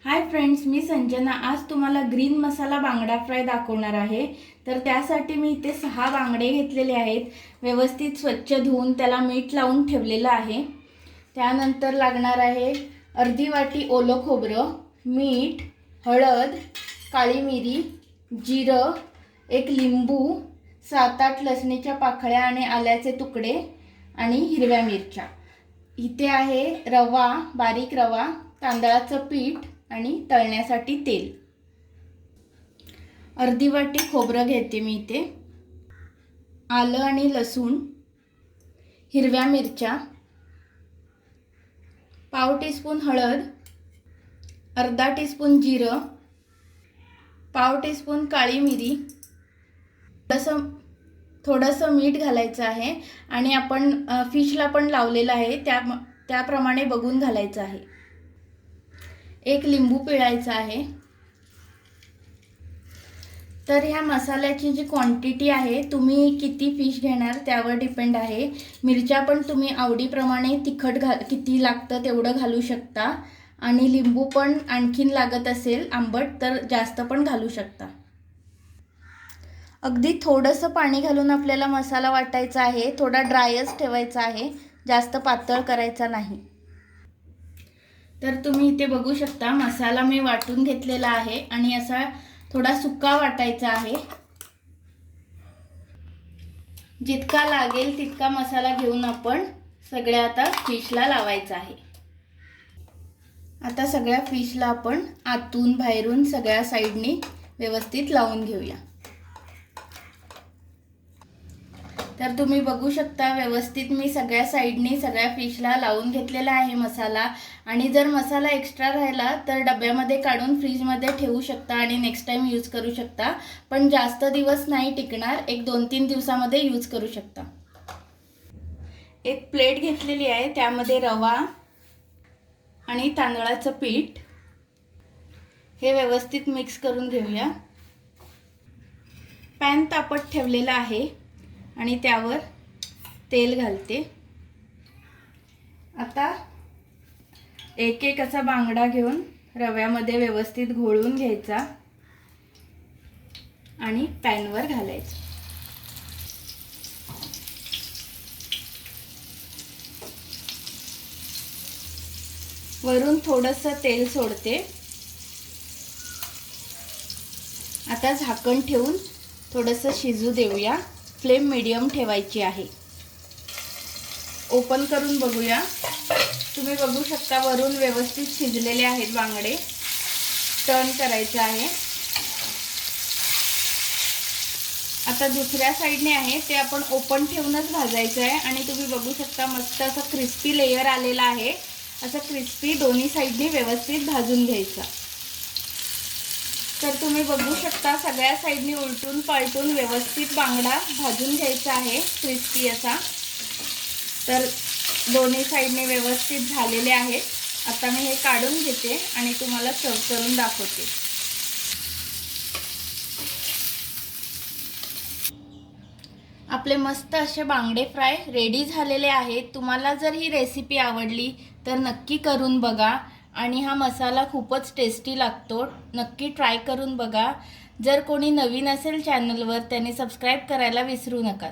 Hi friends, मी संजना आज तुम्हाला green मसाला बांगडा फ्राय दाखवणार आहे। तर त्यासाठी मी इथे 6 बांगडे घेतलेले आहेत। व्यवस्थित स्वच्छ धुवून त्याला मीठ लावून ठेवलेलं आहे। त्यानंतर लागणार आहे अर्धी वाटी ओलं खोबरं, मीठ, हळद, काळी मिरी, जिरं, एक लिंबू, 7-8 लसणीच्या पाकळ्या आणि आल्याचे तुकडे आणि हिरव्या मिरच्या। इथे आहे रवा, बारीक रवा, तांदळाचं पीठ आणि तळण्यासाठी तेल। अर्धी वाटी खोबरं घेते मी इथे, आलं आणि लसूण, हिरव्या मिरच्या, पाव टीस्पून हळद, अर्धा टीस्पून जिरं, पाव टीस्पून काळी मिरी, थोडंसं मीठ घालायचं आहे आणि आपण फिशला पण लावलेलं आहे त्याप्रमाणे बघून घालायचं आहे। एक लिंबू पिळायचा आहे। तर ह्या मसाल्याची जी क्वांटिटी आहे तुम्ही किती फिश घेणार त्यावर डिपेंड आहे। मिरच्या पण तुम्ही आवडीप्रमाणे तिखट किती लागतं तेवढं घालू शकता आणि लिंबू पण आणखीन लागत असेल आंबट तर जास्त पण घालू शकता। अगदी थोडंसं पाणी घालून आपल्याला मसाला वाटायचा आहे, थोडा ड्रायच ठेवायचा आहे, जास्त पातळ करायचा नाही। तर तुम्ही इथे बघू शकता मसाला मी वाटून घेतलेला आहे आणि असा थोडा सुका वाटायचा आहे। जितका लागेल तितका मसाला घेऊन आपण सगळ्या आता फिशला लावायचा आहे। आता सगळ्या फिशला आपण आतून बाहेरून सगळ्या साइडनी व्यवस्थित लावून घेऊया। तर तुम्ही बघू शकता व्यवस्थित मी सगळ्या साइडनी सगळ्या फिशला लावून घेतलेला आहे मसाला। आणि जर मसाला एक्स्ट्रा राहिला तर डब्यामध्ये काढून फ्रीजमध्ये ठेवू शकता आणि नेक्स्ट टाइम यूज करू शकता, पण जास्त दिवस नाही टिकणार, एक 2-3 दिवसामध्ये यूज करू शकता। एक प्लेट घेतलेली आहे, त्यामध्ये रवा आणि तांदळाचं पीठ हे व्यवस्थित मिक्स करून घेऊया। पॅन तापत ठेवलेला आहे आणि त्यावर तेल घालते। आता एक एक असा बांगडा घेऊन रव्यामध्ये व्यवस्थित घोळून घ्यायचा आणि पॅनवर घालायचा। वरून थोडंसं तेल सोडते। आता झाकण ठेवून थोडंसं शिजू देऊया। फ्लेम मीडियम ठेवायची आहे। ओपन करून बघूया। तुम्ही बघू शकता वरून व्यवस्थित शिजलेले आहेत बांगडे। टर्न करायचे आहे। आता दुसऱ्या साइडने आहे ते आपण ओपन ठेवूनच भाजायचं आहे आणि तुम्ही बघू शकता मस्त असं क्रिस्पी लेयर आलेला आहे। असं क्रिस्पी दोन्ही साइडनी व्यवस्थित भाजून घ्यायचं। तर तुम्ही बघू शकता सगळ्या साइडनी उलटून पालटून व्यवस्थित बांगडा भाजून घ्यायचा आहे क्रिस्पी असा। तर दोन्ही साइडने व्यवस्थित झालेले आहेत। आता मी हे काढून घेते आणि तुम्हाला सर्व करून दाखवते। आपले मस्त असे बांगडे फ्राय रेडी झालेले आहेत। तुम्हाला जर ही रेसिपी आवडली तर नक्की करून बघा आणि हा मसाला खूपच टेस्टी लागतो, नक्की ट्राय करून बघा। जर कोणी नवीन असेल चॅनलवर त्यांनी सबस्क्राइब करायला विसरू नका।